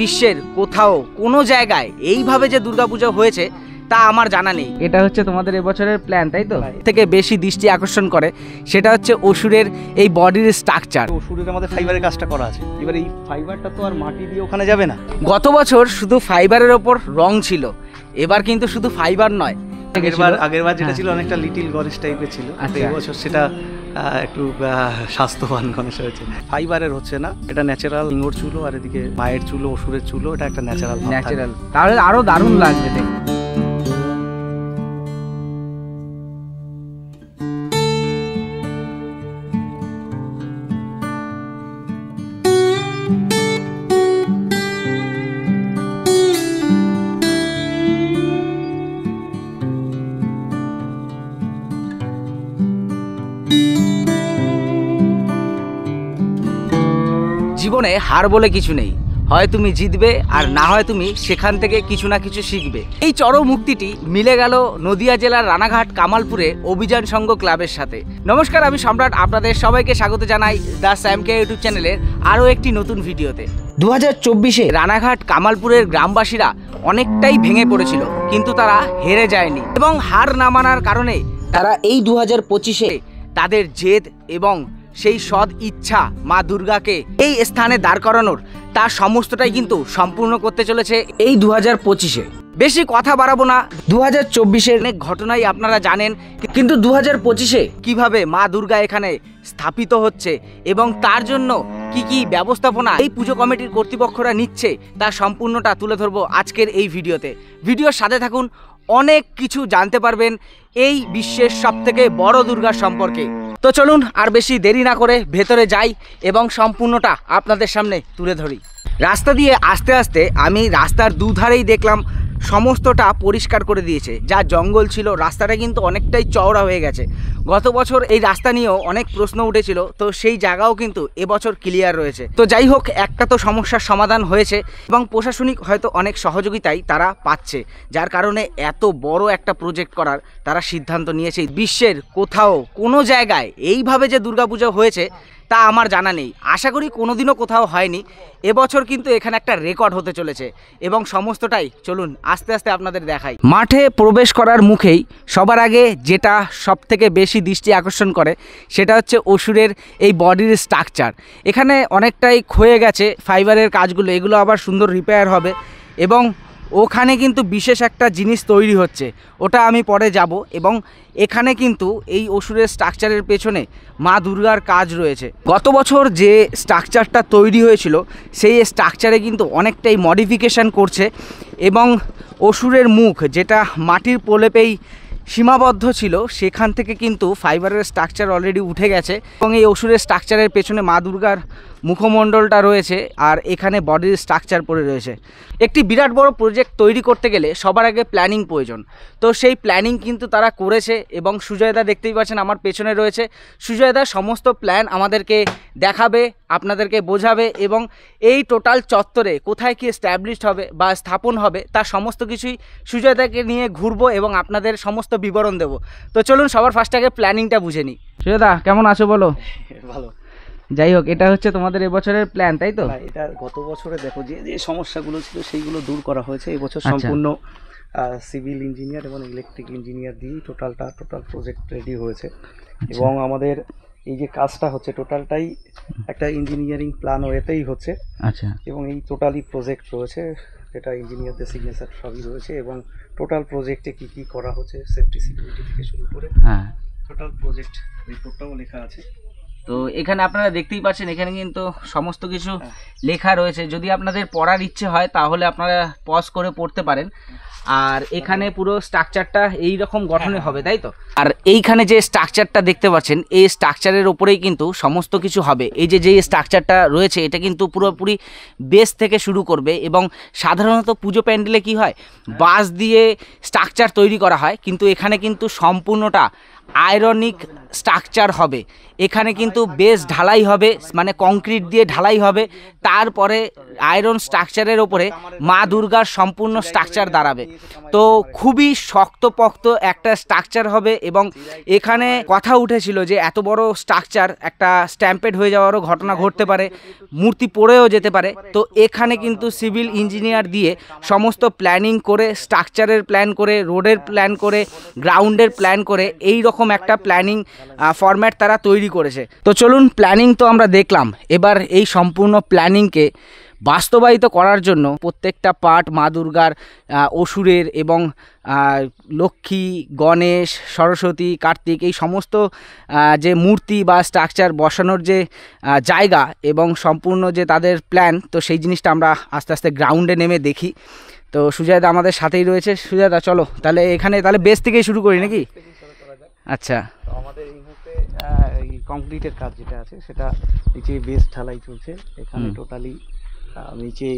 বিশ্বের কোথাও কোনো জায়গায় এইভাবে যে দুর্গাপুজো হয়েছে তা আমার জানা নেই। এটা হচ্ছে তোমাদের এবছরের প্ল্যান, তাই তো? থেকে বেশি দৃষ্টি আকর্ষণ করে সেটা হচ্ছে অসুরের এই বডির স্ট্রাকচার। অসুরের আমাদের ফাইবারের কাজটা করা আছে, এবার এই ফাইবারটা তো আর মাটি দিয়ে ওখানে যাবে না। গত বছর শুধু ফাইবারের ওপর রং ছিল, এবার কিন্তু শুধু ফাইবার নয়, আগেরবার যেটা ছিল অনেকটা লিটিল গণেশ টাইপের ছিল, এবছর সেটা একটু স্বাস্থ্যবান গণেশ হয়েছে। ফাইবারের হচ্ছে না, এটা ন্যাচারাল লিঙ্গর চুলো, আর এদিকে মায়ের চুলো, অসুরের চুলো, এটা একটা ন্যাচারাল। তাহলে আরো দারুণ লাগবে দেখতে। জীবনে হার বলে কিছু নেই, হয় তুমি জিতবে আর না হয় তুমি সেখান থেকে কিছু না কিছু শিখবে। এই চরম মুক্তিটি মিলে গেল নদিয়া জেলার রানাঘাট কামালপুরে অভিযান সংঘ ক্লাবের সাথে। নমস্কার, আমি সম্রাট, আপনাদের সবাইকে স্বাগত জানাই দ্য স্যামকে ইউটিউব চ্যানেলের আরও একটি নতুন ভিডিওতে। 2024-এ রানাঘাট কামালপুরের গ্রামবাসীরা অনেকটাই ভেঙে পড়েছিল, কিন্তু তারা হেরে যায়নি এবং হার না মানার কারণে তারা এই 2025-এ তাদের জেদ এবং সেই সৎ ইচ্ছা মা দুর্গাকে এই স্থানে দাঁড় করানোর তার সমস্তটাই কিন্তু সম্পূর্ণ করতে চলেছে এই 2025-এ। বেশি কথা বাড়াবো না, 2024-এর অনেক ঘটনাই আপনারা জানেন, কিন্তু 2025-এ কিভাবে মা দুর্গা এখানে স্থাপিত হচ্ছে এবং তার জন্য কি কি ব্যবস্থাপনা এই পুজো কমিটির কর্তৃপক্ষরা নিচ্ছে তার সম্পূর্ণটা তুলে ধরবো আজকের এই ভিডিওতে। ভিডিওর সাথে থাকুন, অনেক কিছু জানতে পারবেন এই বিশ্বের সবথেকে বড় দুর্গার সম্পর্কে। তো চলুন আর বেশি দেরি না করে ভেতরে যাই এবং সম্পূর্ণটা আপনাদের সামনে তুলে ধরি। রাস্তা দিয়ে আস্তে আস্তে আমি রাস্তার দুধারেই দেখলাম সমস্তটা পরিষ্কার করে দিয়েছে। যা জঙ্গল ছিল রাস্তাটা কিন্তু অনেকটাই চওড়া হয়ে গেছে। গত বছর এই রাস্তা নিয়েও অনেক প্রশ্ন উঠেছিল, তো সেই জায়গাও কিন্তু এবছর ক্লিয়ার রয়েছে। তো যাই হোক, একটা তো সমস্যার সমাধান হয়েছে এবং প্রশাসনিক হয়তো অনেক সহযোগিতাই তারা পাচ্ছে, যার কারণে এত বড় একটা প্রজেক্ট করার তারা সিদ্ধান্ত নিয়েছে। বিশ্বের কোথাও কোনো জায়গায় এইভাবে যে দুর্গাপুজো হয়েছে তা আমার জানা নেই, আশা করি কোনোদিনও কোথাও হয়নি। এবছর কিন্তু এখানে একটা রেকর্ড হতে চলেছে এবং সমস্তটাই চলুন আস্তে আস্তে আপনাদের দেখাই। মাঠে প্রবেশ করার মুখেই সবার আগে যেটা সবথেকে বেশি দৃষ্টি আকর্ষণ করে সেটা হচ্ছে অসুরের এই বডির স্ট্রাকচার। এখানে অনেকটাই ক্ষয়ে গেছে ফাইবারের কাজগুলো, এগুলো আবার সুন্দর রিপেয়ার হবে এবং ওখানে কিন্তু বিশেষ একটা জিনিস তৈরি হচ্ছে, ওটা আমি পরে যাব। এবং এখানে কিন্তু এই অসুরের স্ট্রাকচারের পেছনে মা দুর্গার কাজ রয়েছে। গত বছর যে স্ট্রাকচারটা তৈরি হয়েছিল সেই স্ট্রাকচারে কিন্তু অনেকটাই মডিফিকেশান করছে এবং অসুরের মুখ যেটা মাটির প্রলেপেই সীমাবদ্ধ ছিল সেখান থেকে কিন্তু ফাইবারের স্ট্রাকচার অলরেডি উঠে গেছে এবং এই অসুরের স্ট্রাকচারের পেছনে মা দুর্গার মুখমণ্ডলটা রয়েছে আর এখানে বডির স্ট্রাকচার পড়ে রয়েছে। একটি বিরাট বড় প্রজেক্ট তৈরি করতে গেলে সবার আগে প্ল্যানিং প্রয়োজন, তো সেই প্ল্যানিং কিন্তু তারা করেছে এবং সুজয়দা দেখতেই পাচ্ছেন আমার পেছনে রয়েছে। সুজয়দা সমস্ত প্ল্যান আমাদেরকে দেখাবে, আপনাদেরকে বোঝাবে এবং এই টোটাল চত্বরে কোথায় কি এস্টাবলিশড হবে বা স্থাপন হবে তার সমস্ত কিছুই সুজয়দাকে নিয়ে ঘুরবো এবং আপনাদের সমস্ত বিবরণ দেব। তো চলুন সবার ফার্স্ট আগে প্ল্যানিংটা বুঝে নিই। সুজয়দা কেমন আছো বলো? ভালো। যাই হোক, এটা হচ্ছে তোমাদের এবছরের প্ল্যান, তাই তো? এটা গত বছরে দেখো যে যে সমস্যাগুলো ছিল সেইগুলো দূর করা হয়েছে। এবছর সম্পূর্ণ সিভিল ইঞ্জিনিয়ার এবং ইলেকট্রিক ইঞ্জিনিয়ার দিয়ে টোটাল প্রজেক্ট রেডি হয়েছে এবং আমাদের এই যে কাজটা হচ্ছে টোটালটাই একটা ইঞ্জিনিয়ারিং প্ল্যান ওয়েতেই হচ্ছে। আচ্ছা। এবং এই টোটালি প্রজেক্ট রয়েছে, এটা ইঞ্জিনিয়ারদের সিগনেচার সবই রয়েছে এবং টোটাল প্রজেক্টে কি কি করা হচ্ছে সেফটি সিকিউরিটি থেকে শুরু করে টোটাল প্রজেক্ট রিপোর্টটাও লেখা আছে। তো এখানে আপনারা দেখতেই পাচ্ছেন এখানে কিন্তু সমস্ত কিছু লেখা রয়েছে, যদি আপনাদের পড়ার ইচ্ছে হয় তাহলে আপনারা পজ করে পড়তে পারেন। আর এখানে পুরো স্ট্রাকচারটা এই রকম গঠনে হবে, তাই তো? আর এইখানে যে স্ট্রাকচারটা দেখতে পাচ্ছেন এই স্ট্রাকচারের ওপরেই কিন্তু সমস্ত কিছু হবে। এই যে স্ট্রাকচারটা রয়েছে এটা কিন্তু পুরোপুরি বেস থেকে শুরু করবে এবং সাধারণত পুজো প্যান্ডেলে কি হয় বাঁশ দিয়ে স্ট্রাকচার তৈরি করা হয়, কিন্তু এখানে কিন্তু সম্পূর্ণটা আয়রনিক স্ট্রাকচার হবে। এখানে কিন্তু বেস ঢালাই হবে, মানে কংক্রিট দিয়ে ঢালাই হবে, তারপরে আয়রন স্ট্রাকচারের ওপরে মা দুর্গার সম্পূর্ণ স্ট্রাকচার দাঁড়াবে। তো খুবই শক্তপোক্ত একটা স্ট্রাকচার হবে এবং এখানে কথা উঠেছিল যে এত বড় স্ট্রাকচার একটা স্ট্যাম্পেড হয়ে যাওয়ারও ঘটনা ঘটতে পারে, মূর্তি পড়েও যেতে পারে। তো এখানে কিন্তু সিভিল ইঞ্জিনিয়ার দিয়ে সমস্ত প্ল্যানিং করে, স্ট্রাকচারের প্ল্যান করে, রোডের প্ল্যান করে, গ্রাউন্ডের প্ল্যান করে এই রকম একটা প্ল্যানিং ফরম্যাট তারা তৈরি করেছে। তো চলুন, প্ল্যানিং তো আমরা দেখলাম, এবার এই সম্পূর্ণ প্ল্যানিংকে বাস্তবায়িত করার জন্য প্রত্যেকটা পার্ট মা দুর্গার, অসুরের এবং লক্ষ্মী, গণেশ, সরস্বতী, কার্তিক এই সমস্ত যে মূর্তি বা স্ট্রাকচার বসানোর যে জায়গা এবং সম্পূর্ণ যে তাদের প্ল্যান, তো সেই জিনিসটা আমরা আস্তে আস্তে গ্রাউন্ডে নেমে দেখি। তো সুজয়দা আমাদের সাথেই রয়েছে। সুজয়দা চলো তাহলে এখানে তাহলে বেস থেকেই শুরু করি নাকি? আচ্ছা, তো আমাদের এই মুহূর্তে এই কংক্রিটের কাজ যেটা আছে সেটা নিচে বেস ঢালাই চলছে। এখানে টোটালি নিচে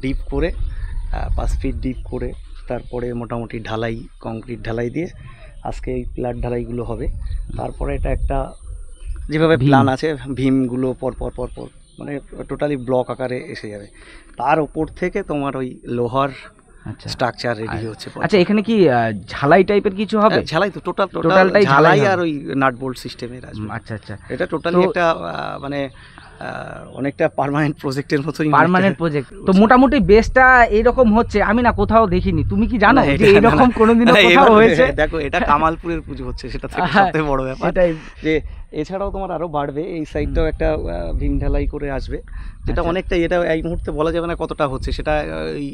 ডিপ করে 5 ফিট ডিপ করে তারপরে মোটামুটি ঢালাই, কংক্রিট ঢালাই দিয়ে আজকে এই প্লাট ঢালাইগুলো হবে। তারপরে এটা একটা যেভাবে প্ল্যান আছে ভীমগুলো পর পর পর পর মানে টোটালি ব্লক আকারে এসে যাবে। তার উপর থেকে তোমার ওই লোহার স্ট্রাকচার রেডি হচ্ছে। আচ্ছা, এখানে কি ঝালাই টাইপের কিছু হবে? ঝালাই তো টোটালটাই ঝালাই আর ওই নাট বোল্ট সিস্টেমের আসবে। আচ্ছা আচ্ছা, এটা টোটালি একটা মানে অনেকটা পার্মানেন্ট প্রজেক্টের মতোই। পার্মানেন্ট প্রজেক্ট তো মোটামুটি বেসটা এইরকম হচ্ছে, আমি না কোথাও দেখিনি। তুমি কি জানো যে এইরকম কোনোদিনও কোথাও হয়েছে? দেখো, এটা কামালপুরের পুজো হচ্ছে, সেটা থেকে সবথেকে বড় ব্যাপার যে এছাড়াও তোমার আরো বাড়বে। এই সাইডটাও একটা ভীম ঢালাই করে আসবে, যেটা অনেকটা, এটা এই মুহূর্তে বলা যাবে না কতটা হচ্ছে, সেটা ওই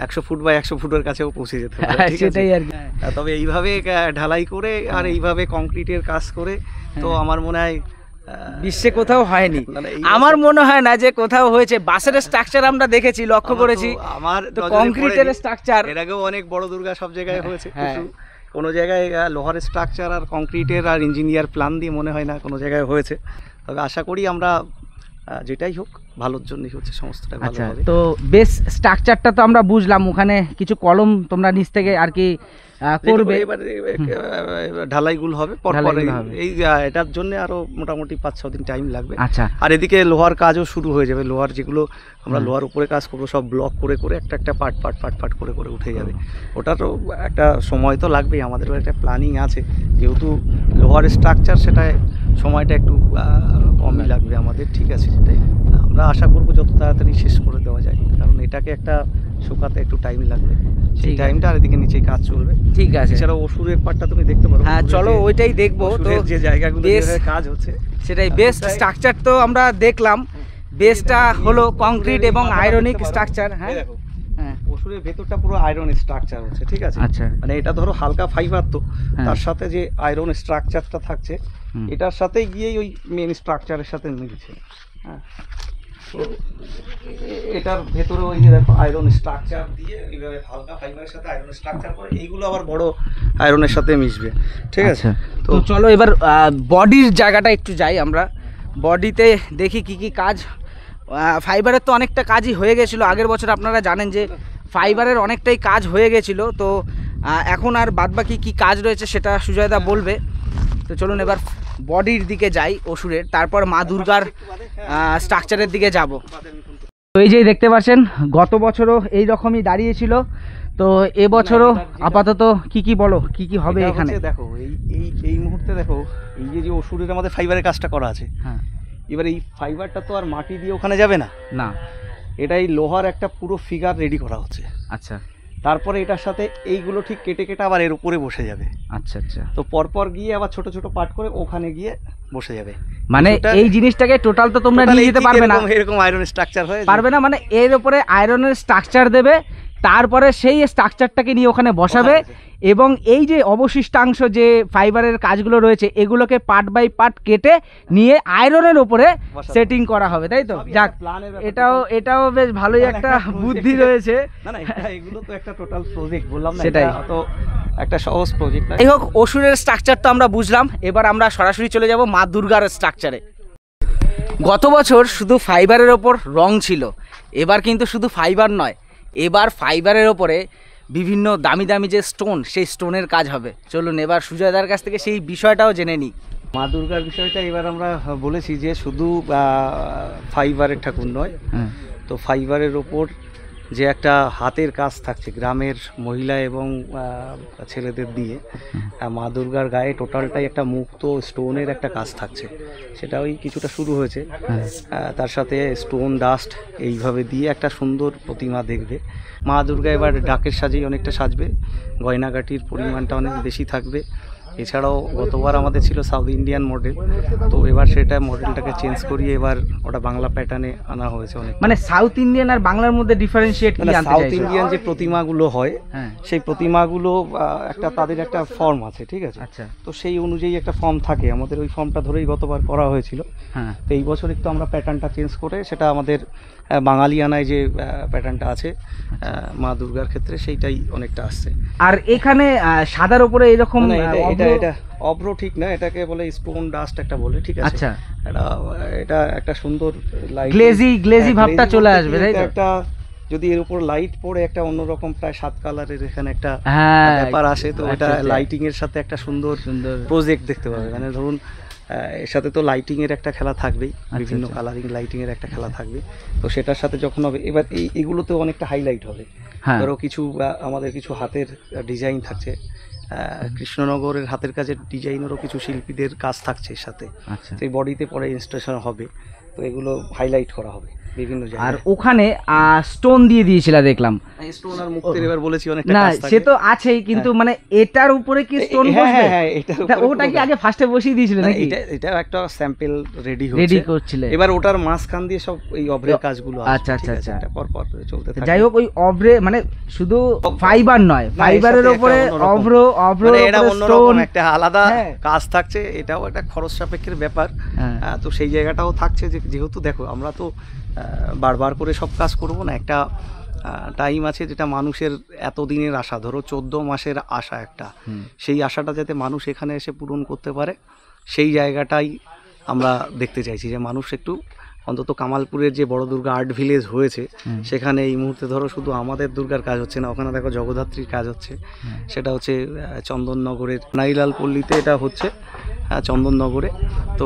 100 ফুট বাই 100 ফুটের কাছেও পৌঁছে যেতে পারে। সেটাই আর কি। তবে এইভাবে ঢালাই করে আর এইভাবে কংক্রিটের কাজ করে তো আমার মনে হয় বিশ্বে কোথাও হয়নি। আমার মনে হয় না যে কোথাও হয়েছে। বাসের স্ট্রাকচার আমরা দেখেছি, লক্ষ্য করেছি, আমার কংক্রিটের স্ট্রাকচার এর আগেও অনেক বড় দুর্গা সব জায়গায় হয়েছে, কিন্তু কোনো জায়গায় লোহার স্ট্রাকচার আর কংক্রিটের আর ইঞ্জিনিয়ার প্ল্যান দিয়ে মনে হয় না কোনো জায়গায় হয়েছে। তবে আশা করি আমরা যেটাই হোক ভালোর জন্যই হচ্ছে, সমস্তটা ভালো হবে। তো বেস স্ট্রাকচারটা তো আমরা বুঝলাম, ওখানে কিছু কলম তোমরা নিচ থেকে আর কি করবে, এবার ঢালাইগুলো হবে পরপর। এই এটার জন্য আরো মোটামুটি 5-6 দিন টাইম লাগবে। আচ্ছা, আর এদিকে লোহার কাজও শুরু হয়ে যাবে। লোহার যেগুলো আমরা লোহার উপরে কাজ করবো সব ব্লক করে করে একটা একটা পার্ট পার্ট পার্ট পার্ট করে করে উঠে যাবে। ওটারও একটা সময় তো লাগবেই, আমাদেরও একটা প্ল্যানিং আছে। যেহেতু লোহার স্ট্রাকচার, সেটায় সময়টা একটু কমই লাগবে আমাদের, ঠিক আছে। সেটাই আমরা আশা করবো যত তাড়াতাড়ি শেষ করে দেওয়া যায়, কারণ এটাকে একটা শুকাতে একটু টাইম লাগবে। সেই টাইমটা আর এদিকে নিচেই কাজ চলবে, ঠিক আছে। এছাড়া অসুরের পার্টটা তুমি দেখতে পারো। হ্যাঁ চলো, ওইটাই দেখবো। তো যে জায়গাগুলো কাজ হচ্ছে সেটাই। বেস্ট স্ট্রাকচার তো আমরা দেখলাম, বেসটা হলো কংক্রিট এবং আয়রনিক স্ট্রাকচার। হ্যাঁ, অসুরের ভেতরটা পুরো আয়রন স্ট্রাকচার হচ্ছে, ঠিক আছে। আচ্ছা, মানে এটা ধরো হালকা ফাইবার, তো তার সাথে যে আয়রন স্ট্রাকচারটা থাকছে এটার সাথে গিয়েই ওই মেন স্ট্রাকচারের সাথে মিলছে। হ্যাঁ, তো এটার ভেতরে ওই যে দেখো আয়রন স্ট্রাকচার দিয়ে এইভাবে হালকা ফাইবারের সাথে আয়রন স্ট্রাকচার করে এইগুলো আবার বড় আয়রনের সাথে মিশবে, ঠিক আছে। তো চলো এবার বডির জায়গাটা একটু যাই আমরা। বডিতে দেখি কি কি কাজ। ফাইবারের তো অনেকটা কাজই হয়ে গেছিলো আগের বছর, আপনারা জানেন যে ফাইবারের অনেকটাই কাজ হয়ে গেছিলো। তো এখন আর বাদবাকি কি কাজ রয়েছে সেটা সুজয়দা বলবে। তো চলুন এবার বডির দিকে যাই অসুরের, তারপর মা দুর্গার স্ট্রাকচারের দিকে যাব। তো এই যে দেখতে পাচ্ছেন, গত বছরও এই রকমই দাঁড়িয়েছিল, তো এবছরও আপাতত কি কি বলো, কি কি হবে এখানে? দেখো এই মুহূর্তে দেখো, এই যে অসুরের আমাদের ফাইবারের কাজটা করা আছে। হ্যাঁ, এবার এই ফাইবারটা তো আর মাটি দিয়ে ওখানে যাবে না, না, এটাই লোহার একটা পুরো ফিগার রেডি করা হচ্ছে। আচ্ছা, তারপরে এটার সাথে এইগুলো ঠিক কেটে কেটে আবার এর উপরে বসে যাবে। আচ্ছা আচ্ছা, তো পরপর গিয়ে আবার ছোট ছোট পার্ট করে ওখানে গিয়ে বসে যাবে। মানে এই জিনিসটাকে টোটাল তো তোমরা নিয়ে যেতে পারবে না, এরকম আয়রন স্ট্রাকচার হয়ে পারবে না। মানে এর উপরে আয়রনের স্ট্রাকচার দেবে, তারপরে সেই স্ট্রাকচারটাকে নিয়ে ওখানে বসাবে, এবং এই যে অবশিষ্টাংশ যে ফাইবারের কাজগুলো রয়েছে এগুলোকে পার্ট বাই পার্ট কেটে নিয়ে আয়রনের উপরে সেটিং করা হবে, তাই তো? যাক, এটাও বেশ ভালোই একটা বুদ্ধি রয়েছে। না না, এগুলো তো একটা টোটাল প্রজেক্ট, বললাম না, সেটাই তো একটা সহজ প্রজেক্ট। যাই হোক, অসুরের স্ট্রাকচার তো আমরা বুঝলাম, এবার আমরা সরাসরি চলে যাব মা দুর্গার স্ট্রাকচারে। গত বছর শুধু ফাইবারের ওপর রং ছিল, এবার কিন্তু শুধু ফাইবার নয়, এবার ফাইবারের ওপরে বিভিন্ন দামি দামি যে স্টোন, সেই স্টোনের কাজ হবে। চলুন এবার সুজয়দার কাছ থেকে সেই বিষয়টাও জেনে নিই। মা দুর্গার বিষয়টা এবার আমরা বলেছি যে শুধু ফাইবারের ঠাকুর নয়, তো ফাইবারের ওপর যে একটা হাতের কাজ থাকছে গ্রামের মহিলা এবং ছেলেদের দিয়ে, মা দুর্গার গায়ে টোটালটাই একটা মুক্ত স্টোনের একটা কাজ থাকছে, সেটা ওই কিছুটা শুরু হয়েছে। তার সাথে স্টোন ডাস্ট এইভাবে দিয়ে একটা সুন্দর প্রতিমা দেখবে। মা দুর্গা এবার ডাকের সাজেই অনেকটা সাজবে, গয়নাগাটির পরিমাণটা অনেক বেশি থাকবে। এছাড়াও গতবার আমাদের ছিল সাউথ ইন্ডিয়ান মডেল, তো এবার সেটা মডেলটাকে চেঞ্জ করিয়ে এবার ওটা বাংলা প্যাটার্নে আনা হয়েছে। অনেক মানে সাউথ ইন্ডিয়ান আর বাংলার মধ্যে ডিফারেন্সিয়েট কি জানতে চাইছো? সাউথ ইন্ডিয়ান যে প্রতিমাগুলো হয়, সেই প্রতিমাগুলো একটা তাদের একটা ফর্ম আছে, ঠিক আছে? আচ্ছা, তো সেই অনুযায়ী একটা ফর্ম থাকে, আমাদের ওই ফর্মটা ধরেই গতবার করা হয়েছিল। তো এই বছর একটু আমরা প্যাটার্নটা চেঞ্জ করে সেটা আমাদের বাঙালিয়ানায় যে প্যাটার্নটা আছে মা দুর্গার ক্ষেত্রে, সেইটাই অনেকটা আসছে। আর এখানে সাদার উপরে এরকম এটা অভ্র ঠিক না, এটাকে বলে স্টোন ডাস্ট একটা বলে, ঠিক আছে? আচ্ছা, এটা একটা সুন্দর লাইট গ্লেজি ভাবটা চলে আসবে, তাই তো? একটা যদি এর উপর লাইট পড়ে একটা অন্যরকম প্রায় 7 কালারের এখানে একটা ব্যাপার আসে, তো এটা লাইটিং এর সাথে একটা সুন্দর প্রজেক্ট দেখতে পাবে। মানে ধরুন এর সাথে তো লাইটিং এর একটা খেলা থাকবেই, বিভিন্ন কালারিং লাইটিং এর একটা খেলা থাকবে, তো সেটার সাথে যখন হবে এবার এইগুলোতেও অনেকটা হাইলাইট হবে। ধরো কিছু আমাদের কিছু হাতের ডিজাইন থাকছে, কৃষ্ণনগরের হাতের কাজের ডিজাইনেরও কিছু শিল্পীদের কাজ থাকছে এর সাথে, তো এই বডিতে পরে ইনস্টলেশন হবে, তো এগুলো হাইলাইট করা হবে বিভিন্ন জায়গায়। আর ওখানে স্টোন দিয়ে দিয়েছিল দেখলাম, স্টোন আর মুক্তের এবার বলেছি অনেকটা না কাজ থাকে। সে তো আছেই, কিন্তু মানে এটার উপরে কি স্টোন বসবে? হ্যাঁ, ওটা কি আগে ফার্স্টে বসিয়ে দিয়েছিল নাকি? এটা একটা স্যাম্পল রেডি করছিল, এবার ওটার মাঝখান দিয়ে সব এই অভ্রের কাজগুলো আছে। আচ্ছা, এটা পর পর চলতে থাকে। যাই হোক, ওই অভ্রে মানে শুধু ফাইবার নয়, ফাইবারের উপরে অভ্র মানে এটা অন্যরকম একটা আলাদা কাজ থাকছে, এটাও একটা খরচ সাপেক্ষের ব্যাপার। তো সেই জায়গাটাও থাকছে যে যেহেতু দেখো আমরা তো বারবার করে সব কাজ করব না, একটা টাইম আছে যেটা মানুষের এতদিনের আশা, ধরো 14 মাসের আশা একটা, সেই আশাটা যাতে মানুষ এখানে এসে পূরণ করতে পারে, সেই জায়গাটাই আমরা দেখতে চাইছি। যে মানুষ একটু অন্তত কামালপুরের যে বড় দুর্গা আর্ট ভিলেজ হয়েছে, সেখানে এই মুহূর্তে ধরো শুধু আমাদের দুর্গার কাজ হচ্ছে না, ওখানে দেখো জগদ্ধাত্রীর কাজ হচ্ছে, সেটা হচ্ছে চন্দননগরের নাইলাল পল্লীতে এটা হচ্ছে, চন্দননগরে। তো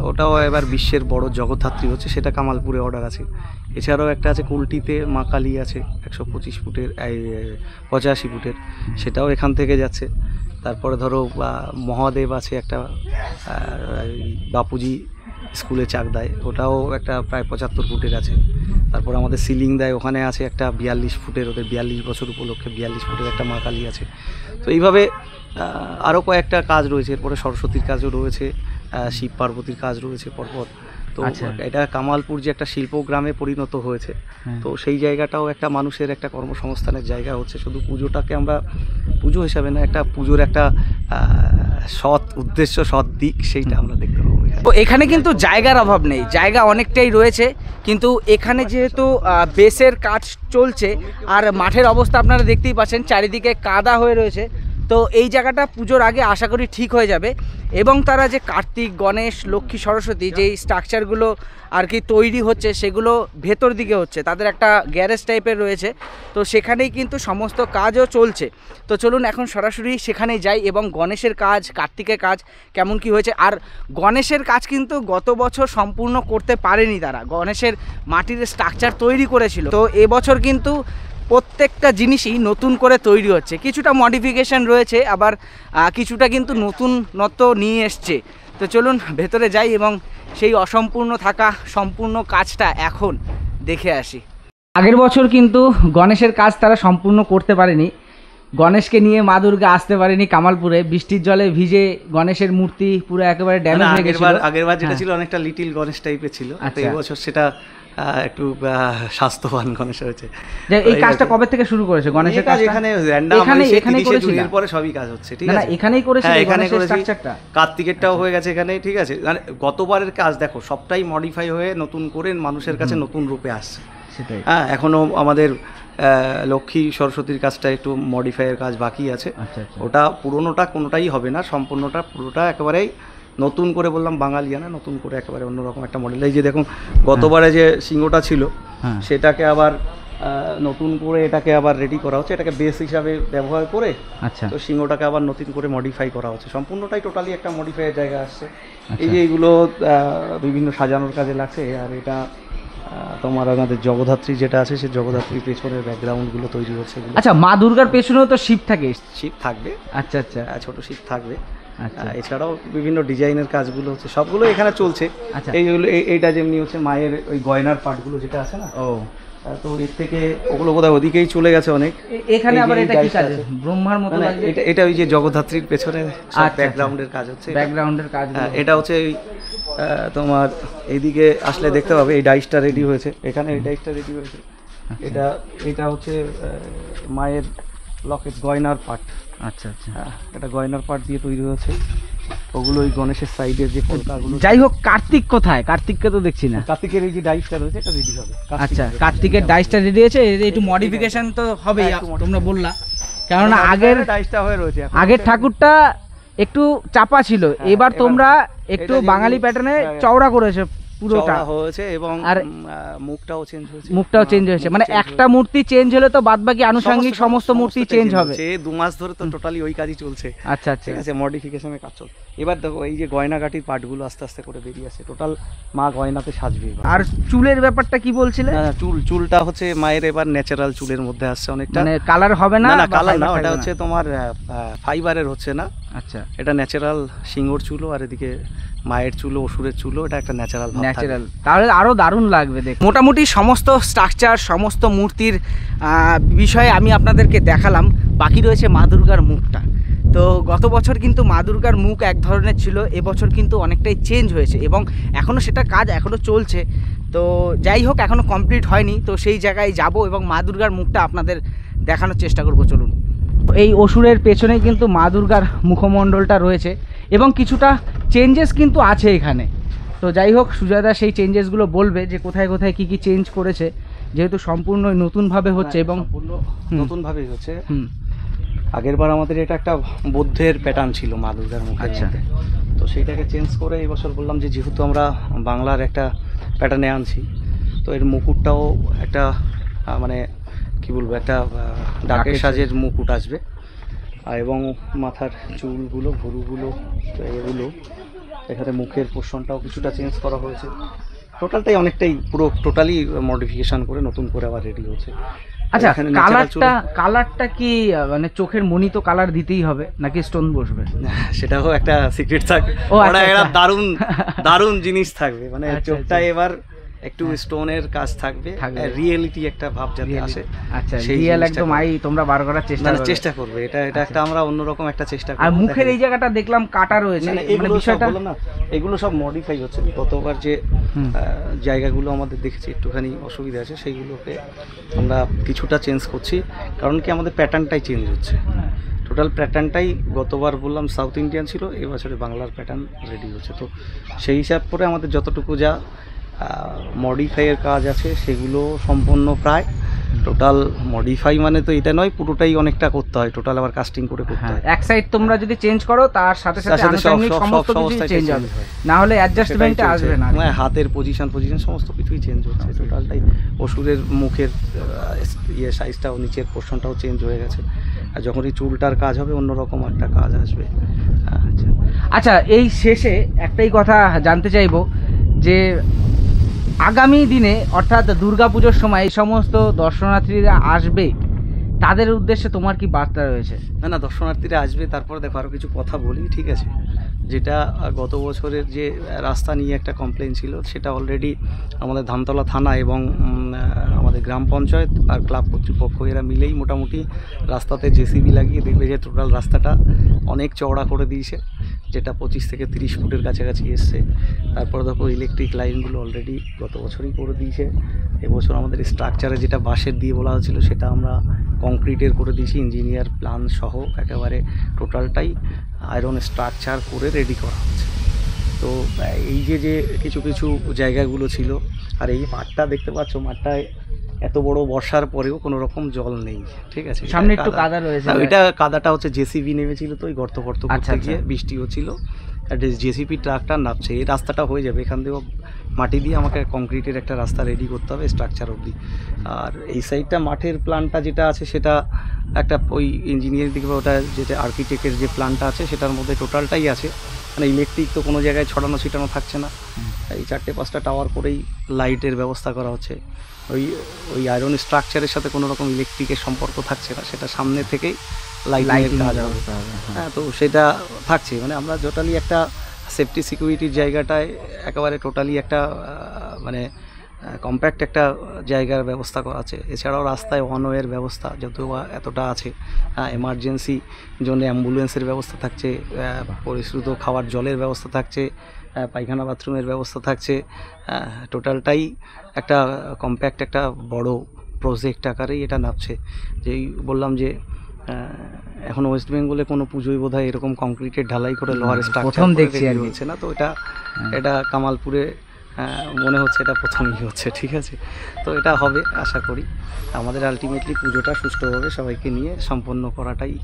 ওটাও এবার বিশ্বের বড় জগদ্ধাত্রী হচ্ছে, সেটা কামালপুরে অর্ডার আছে। এছাড়াও একটা আছে কুলটিতে মা কালী আছে 125 ফুটের 85 ফুটের, সেটাও এখান থেকে যাচ্ছে। তারপরে ধরো মহাদেব আছে একটা বাপুজি স্কুলে চাকদায়, ওটাও একটা প্রায় 75 ফুটের আছে। তারপর আমাদের সিলিং দেয় ওখানে আছে একটা 42 ফুটের, ওদের 42 বছর উপলক্ষে 42 ফুটের একটা মা কালী আছে। তো এইভাবে আরও কয়েকটা কাজ রয়েছে, এরপরে সরস্বতীর কাজও রয়েছে, শিব পার্বতীর কাজ রয়েছে পরপর। তো এটা কামালপুর যে একটা শিল্পগ্রামে পরিণত হয়েছে, তো সেই জায়গাটাও একটা মানুষের একটা কর্মসংস্থানের জায়গা হচ্ছে। শুধু পুজোটাকে আমরা পুজো হিসাবে না, একটা পুজোর একটা সৎ উদ্দেশ্য, সৎ দিক, সেইটা আমরা দেখতে পাবো। তো এখানে কিন্তু জায়গার অভাব নেই, জায়গা অনেকটাই রয়েছে, কিন্তু এখানে যেহেতু বেসের কাজ চলছে আর মাঠের অবস্থা আপনারা দেখতেই পাচ্ছেন, চারিদিকে কাদা হয়ে রয়েছে, তো এই জায়গাটা পুজোর আগে আশা করি ঠিক হয়ে যাবে। এবং তারা যে কার্তিক, গণেশ, লক্ষ্মী, সরস্বতী যেই স্ট্রাকচারগুলো আর কি তৈরি হচ্ছে, সেগুলো ভেতর দিকে হচ্ছে, তাদের একটা গ্যারেজ টাইপের রয়েছে, তো সেখানেই কিন্তু সমস্ত কাজও চলছে। তো চলুন এখন সরাসরি সেখানেই যাই এবং গণেশের কাজ, কার্তিকের কাজ কেমন কি হয়েছে। আর গণেশের কাজ কিন্তু গত বছর সম্পূর্ণ করতে পারেনি তারা, গণেশের মাটির স্ট্রাকচার তৈরি করেছিল, তো এবছর কিন্তু প্রত্যেকটা জিনিসই নতুন করে তৈরি হচ্ছে, কিছুটা মডিফিকেশন রয়েছে, আবার কিছুটা কিন্তু নতুনত্ব নিয়ে এসছে। তো চলুন ভেতরে যাই এবং সেই অসম্পূর্ণ থাকা সম্পূর্ণ কাজটা এখন দেখে আসি। আগের বছর কিন্তু গণেশের কাজ তারা সম্পূর্ণ করতে পারেনি, গণেশকে নিয়ে মা দুর্গা আসতে পারেনি কামালপুরে, বৃষ্টির জলে ভিজে গণেশের মূর্তি পুরো একেবারে ড্যামেজ হয়ে গেছিল। আগেরবার যেটা ছিল অনেকটা লিটিল গণেশ টাইপের ছিল, এই বছর সেটা একটু স্বাস্থ্যবান গণেশ হয়েছে। এই কাজটা কবে থেকে শুরু করেছে গণেশের কাজ? এখানেই করেছিল, এরপরে সবই কাজ হচ্ছে, ঠিক আছে? এখানেই করেছে, এখানে করেছি, কার্তিকেরটাও হয়ে গেছে এখানে, ঠিক আছে? মানে গতবারের কাজ দেখো সবটাই মডিফাই হয়ে নতুন করে মানুষের কাছে নতুন রূপে আসছে, সেটাই। হ্যাঁ, এখনো আমাদের লক্ষ্মী সরস্বতীর কাজটা একটু মডিফাইয়ের কাজ বাকি আছে, ওটা পুরোনোটা কোনোটাই হবে না, সম্পূর্ণটা পুরোটা একেবারেই নতুন করে, বললাম বাঙালিয়ানা, নতুন করে একেবারে অন্যরকম একটা মডেল। এই যে দেখুন গতবারে যে সিংহটা ছিল সেটাকে আবার নতুন করে এটাকে আবার রেডি করা হচ্ছে, এটাকে বেস হিসাবে ব্যবহার করে। আচ্ছা তো সিংহটাকে আবার নতুন করে মডিফাই করা হচ্ছে, সম্পূর্ণটাই টোটালি একটা মডিফাইয়ের জায়গা আসছে। এই যে এইগুলো বিভিন্ন সাজানোর কাজে লাগছে। আর এটা তোমার আমাদের জগদ্ধাত্রী যেটা আছে, সেই জগদ্ধাত্রীর পেছনের ব্যাকগ্রাউন্ডগুলো তৈরি হচ্ছে। আচ্ছা, মা দুর্গার পেছনেও তো শিব থাকে। শিব থাকবে, আচ্ছা আচ্ছা, ছোট শিব থাকবে। আচ্ছা এছাড়াও বিভিন্ন ডিজাইনের কাজগুলো হচ্ছে, সবগুলো এখানে চলছে। আচ্ছা, এইটা যেমনি হচ্ছে মায়ের ওই গয়নার পার্টগুলো যেটা আছে না, ও তো এর থেকে ওগুলো বোধহয় ওদিকেই চলে গেছে অনেক। এখানে আবার এটা কি কাজ? ব্রহ্মার মতো লাগছে। এটা ওই যে জগদ্ধাত্রীর পেছনে ব্যাকগ্রাউন্ডের কাজ হচ্ছে, ব্যাকগ্রাউন্ডের কাজ। এটা হচ্ছে ওই তোমার এইদিকে আসলে দেখতে পাবে এই ডাইসটা রেডি হয়েছে, এখানে এই ডাইসটা রেডি হয়েছে। এটা হচ্ছে মায়ের লকেট গয়নার পার্ট। আচ্ছা আচ্ছা, এটা গয়নার পার্ট দিয়ে তৈরি হয়েছে। ওগুলো ওই গণেশের সাইডের যে কলকাগুলো। যাই হোক, কার্তিক কোথায়? কার্তিককে তো দেখছি না। কার্তিকের এই যে ডাইসটা রয়েছে এটা রেডি হবে। আচ্ছা, কার্তিকের ডাইসটা রেডি হয়েছে, একটু মডিফিকেশন তো হবেই, তোমরা বললা। কেননা আগের ডাইসটা হয়ে রয়েছে, আগের ঠাকুরটা একটু চাপা ছিল, এবার তোমরা একটু বাঙালি প্যাটার্নে চওড়া করেছো পুরোটা হয়েছে, এবং আর মুখটাও চেঞ্জ হয়েছে। মুখটাও চেঞ্জ হয়েছে, মানে একটা মূর্তি চেঞ্জ হলে তো বাদবাকি আনুষঙ্গিক সমস্ত মূর্তি চেঞ্জ হবে। 2 মাস ধরে তো টোটালি ওই কাজই চলছে। আচ্ছা আচ্ছা, ঠিক আছে, মডিফিকেশনের কাজ চলছে। এবার দেখো এই যে গয়নাগাটির পার্টগুলো আস্তে আস্তে করে বেরিয়ে আসে, টোটাল মা গয়নাতে সাজবে। আর চুলের ব্যাপারটা কি বলছিলে? চুলটা হচ্ছে মায়ের এবার ন্যাচারাল চুলের মধ্যে আসছে অনেকটা, মানে কালার হবে না? না কালার না, ওটা হচ্ছে তোমার ফাইবারের হচ্ছে না। আচ্ছা, এটা ন্যাচারাল সিংহর চুলও, আর এদিকে মায়ের চুলও, অসুরের চুলও, এটা একটা ন্যাচারাল ন্যাচারাল, তাহলে আরো দারুণ লাগবে দেখতে। মোটামুটি সমস্ত স্ট্রাকচার, সমস্ত মূর্তির বিষয়ে আমি আপনাদেরকে দেখালাম। বাকি রয়েছে মা দুর্গার মুখটা। তো গত বছর কিন্তু মা দুর্গার মুখ এক ধরনের ছিল, এবছর কিন্তু অনেকটাই চেঞ্জ হয়েছে, এবং এখনও সেটা কাজ এখনও চলছে। তো যাই হোক, এখনও কমপ্লিট হয়নি, তো সেই জায়গায় যাব এবং মা দুর্গার মুখটা আপনাদের দেখানোর চেষ্টা করব। চলুন। এই অসুরের পেছনেই কিন্তু মা দুর্গার মুখমণ্ডলটা রয়েছে, এবং কিছুটা চেঞ্জেস কিন্তু আছে এখানে। তো যাই হোক, সুজয়দা সেই চেঞ্জেসগুলো বলবে যে কোথায় কোথায় কি কি চেঞ্জ করেছে, যেহেতু সম্পূর্ণ নতুনভাবে হচ্ছে এবং নতুনভাবেই হচ্ছে। আগেরবার আমাদের এটা একটা বৌদ্ধের প্যাটার্ন ছিল মা দুর্গার মুখের মধ্যে, তো সেইটাকে চেঞ্জ করে এবছর বললাম যে যেহেতু আমরা বাংলার একটা প্যাটার্নে আনছি, তো এর মুকুটটাও একটা মানে কি বলবো, একটা ডাকের সাজের মুকুট আসবে। এবং মাথার চুলগুলো, ভুরুগুলো, এগুলো, এখানে মুখের পোর্শনটাও কিছুটা চেঞ্জ করা হয়েছে। টোটালটাই অনেকটাই পুরো টোটালি মডিফিকেশন করে নতুন করে আবার রেডি হচ্ছে। আচ্ছা, কালারটা কি মানে চোখের মণি তো কালার দিতেই হবে নাকি স্টোন বসবে? সেটাও একটা সিক্রেট থাকবে, একটা দারুণ জিনিস থাকবে। মানে চোখটা এবার একটু স্টোনের কাজ থাকবে, রিয়েলিটি একটা ভাব যাতে আসে। আচ্ছা, রিয়েল একদম তোমরা বার করার চেষ্টা করবে। এটা একটা আমরা অন্যরকম একটা চেষ্টা করব। আর মুখের এই জায়গাটা দেখলাম কাটা রয়েছে, মানে বিষয়টা হলো না, এগুলো সব মডিফাই হচ্ছে। গতবার যে জায়গাগুলো আমাদের দেখেছি একটুখানি অসুবিধা আছে, সেইগুলোকে আমরা কিছুটা চেঞ্জ করছি, কারণ কি আমাদের প্যাটার্নটাই চেঞ্জ হচ্ছে। টোটাল প্যাটার্নটাই গতবার বললাম সাউথ ইন্ডিয়ান ছিল, এবছরে বাংলার প্যাটার্ন রেডি হচ্ছে। তো সেই হিসাব করে আমাদের যতটুকু যা মডিফাইয়ের কাজ আছে সেগুলো সম্পূর্ণ প্রায়। টোটাল মডিফাই মানে তো এটা নয়, পুরোটাই অনেকটা করতে হয়, টোটাল আবার কাস্টিং করে করতে হয়। এক সাইড তোমরা যদি চেঞ্জ করো তার সাথে সাথে আনুষঙ্গিক সমস্ত কিছু চেঞ্জ হবে, না হলে অ্যাডজাস্টমেন্টে আসবে না। মানে হাতের পজিশন সমস্ত কিছুই চেঞ্জ হচ্ছে। টোটালটাই অসুরের মুখের সাইজটাও, নিচের পোর্শনটাও চেঞ্জ হয়ে গেছে। আর যখন এই চুলটার কাজ হবে অন্যরকম একটা কাজ আসবে। আচ্ছা, এই শেষে একটাই কথা জানতে চাইবো যে আগামী দিনে অর্থাৎ দুর্গাপুজোর সময় এই সমস্ত দর্শনার্থীরা আসবে, তাদের উদ্দেশ্যে তোমার কি বার্তা রয়েছে? না, দর্শনার্থীরা আসবে, তারপরে দেখো আরও কিছু কথা বলি, ঠিক আছে? যেটা গত বছরের যে রাস্তা নিয়ে একটা কমপ্লেন ছিল, সেটা অলরেডি আমাদের ধামতলা থানা এবং আমাদের গ্রাম পঞ্চায়েত আর ক্লাব কর্তৃপক্ষ এরা মিলেই মোটামুটি রাস্তাতে জেসিবি লাগিয়ে দেখবে যে টোটাল রাস্তাটা অনেক চওড়া করে দিয়েছে, যেটা 25 থেকে 30 ফুটের কাছাকাছি এসছে। তারপরে দেখো ইলেকট্রিক লাইনগুলো অলরেডি গত বছরই করে দিয়েছে। এবছর আমাদের স্ট্রাকচারে যেটা বাঁশের দিয়ে বলা হয়েছিল, সেটা আমরা কংক্রিটের করে দিয়েছি, ইঞ্জিনিয়ার প্ল্যান সহ একেবারে টোটালটাই আয়রন স্ট্রাকচার করে রেডি করা হচ্ছে। তো এই যে কিছু কিছু জায়গাগুলো ছিল, আর এই মাঠটা দেখতে পাচ্ছ, মাঠটায় এত বড় বর্ষার পরেও কোনো রকম জল নেই, ঠিক আছে? সামনে একটু কাদা রয়েছে, এটা কাদাটা হচ্ছে জেসিবি নেমেছিল, তো ওই গর্ত করতে গিয়ে বৃষ্টি হচ্ছিল, জেসিপি ট্রাকটা নামছে, এই রাস্তাটা হয়ে যাবে। এখান থেকেও মাটি দিয়ে আমাকে কংক্রিটের একটা রাস্তা রেডি করতে হবে স্ট্রাকচার অবধি। আর এই সাইডটা মাঠের প্ল্যানটা যেটা আছে সেটা একটা ওই ইঞ্জিনিয়ারিং দিকে, ওটা যেটা আর্কিটেক্টের যে প্ল্যানটা আছে সেটার মধ্যে টোটালটাই আছে। মানে ইলেকট্রিক তো কোনো জায়গায় ছড়ানো ছিটানো থাকছে না, এই 4-5টা টাওয়ার করেই লাইটের ব্যবস্থা করা হচ্ছে। ওই আয়রন স্ট্রাকচারের সাথে কোনো রকম ইলেকট্রিকের সম্পর্ক থাকছে না, সেটা সামনে থেকেই লাইটিংয়ের কাজ হবে। হ্যাঁ, তো সেটা থাকছে। মানে আমরা টোটালি একটা সেফটি সিকিউরিটির জায়গাটায় একেবারে টোটালি একটা মানে কম্প্যাক্ট একটা জায়গার ব্যবস্থা করা আছে। এছাড়াও রাস্তায় ওয়ান ওয়ের ব্যবস্থা যদিও বা এতটা আছে, এমার্জেন্সি জন্য অ্যাম্বুলেন্সের ব্যবস্থা থাকছে, পরিশ্রুত খাওয়ার জলের ব্যবস্থা থাকছে, পায়খানা বাথরুমের ব্যবস্থা থাকছে। টোটালটাই একটা কম্প্যাক্ট একটা বড় প্রজেক্ট আকারেই এটা নামছে। যেই বললাম যে এখন ওয়েস্ট বেঙ্গলে কোনো পুজোয় বোধহয় এরকম কংক্রিটের ঢালাই করে লোহার স্ট্রাকচার দেখছি আর হচ্ছে না। তো এটা কামালপুরে মনে হচ্ছে এটা প্রথমই হচ্ছে, ঠিক আছে। তো এটা হবে আশা করি। আমাদের আলটিমেটলি পুজোটা সুষ্ঠুভাবে সবাইকে নিয়ে সম্পন্ন করাটাই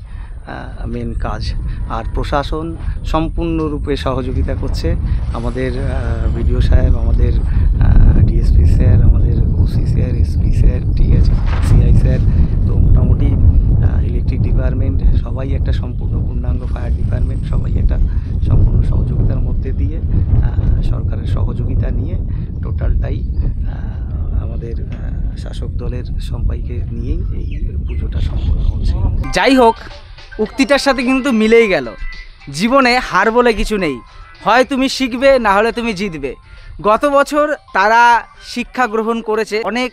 মেন কাজ। আর প্রশাসন সম্পূর্ণরূপে সহযোগিতা করছে। আমাদের বিডিও সাহেব, আমাদের ডিএসপি স্যার, আমাদের ওসি স্যার, এসপি স্যার, ঠিক আছে, সিআই স্যার, তো মোটামুটি ইলেকট্রিক ডিপার্টমেন্ট সবাই একটা সম্পূর্ণ পূর্ণাঙ্গ, ফায়ার ডিপার্টমেন্ট সবাই একটা সম্পূর্ণ সহযোগিতার মধ্যে দিয়ে সরকারের সহযোগিতা নিয়ে টোটালটাই আমাদের শাসক দলের সবাইকে নিয়েই এই পুজোটা সম্পন্ন হচ্ছে। যাই হোক, উক্তিটার সাথে কিন্তু মিলেই গেল। জীবনে হার বলে কিছু নেই, হয় তুমি শিখবে না হলে তুমি জিতবে। গত বছর তারা শিক্ষা গ্রহণ করেছে, অনেক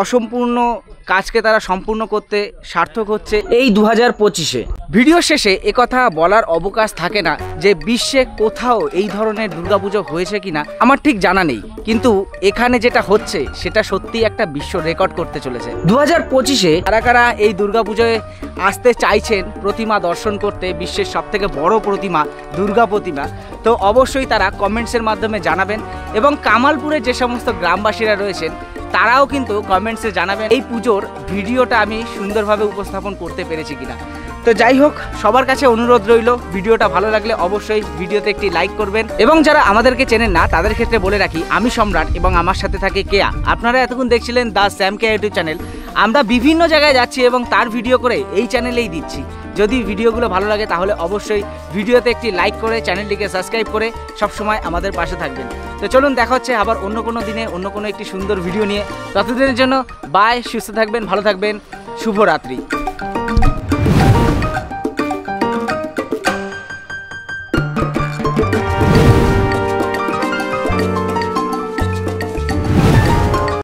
অসম্পূর্ণ কাজকে তারা সম্পূর্ণ করতে সার্থক হচ্ছে এই 2025-এ। ভিডিও শেষে একথা বলার অবকাশ থাকে না যে বিশ্বে কোথাও এই ধরনের দুর্গাপুজো হয়েছে কিনা আমার ঠিক জানা নেই, কিন্তু এখানে যেটা হচ্ছে সেটা সত্যি একটা বিশ্ব রেকর্ড করতে চলেছে। 2025-এ কারা কারা এই দুর্গাপুজোয় আসতে চাইছেন প্রতিমা দর্শন করতে, বিশ্বের সবথেকে বড় প্রতিমা দুর্গা প্রতিমা, তো অবশ্যই তারা কমেন্টসের মাধ্যমে জানাবেন। এবং কামালপুরে যে সমস্ত গ্রামবাসীরা রয়েছেন তারাও কিন্তু কমেন্টসে জানাবেন এই পুজোর ভিডিওটা আমি সুন্দরভাবে উপস্থাপন করতে পেরেছি কিনা। তো যাই হোক, সবার কাছে অনুরোধ রইল, ভিডিওটা ভালো লাগলে অবশ্যই ভিডিওতে একটি লাইক করবেন। এবং যারা আমাদেরকে চেনেন না তাদের ক্ষেত্রে বলে রাখি, আমি সম্রাট এবং আমার সাথে থাকে কেয়া। আপনারা এতক্ষণ দেখছিলেন the Sam Keya YouTube channel. আমরা বিভিন্ন জায়গায় যাচ্ছি এবং তার ভিডিও করে এই চ্যানেলেই দিচ্ছি। যদি ভিডিওগুলো ভালো লাগে তাহলে অবশ্যই ভিডিওতে একটি লাইক করে চ্যানেলটিকে সাবস্ক্রাইব করে সবসময় আমাদের পাশে থাকবেন। তো চলুন, দেখা হচ্ছে আবার অন্য কোনো দিনে অন্য কোনো একটি সুন্দর ভিডিও নিয়ে। ততদিনের জন্য বাই, সুস্থ থাকবেন, ভালো থাকবেন, শুভরাত্রি।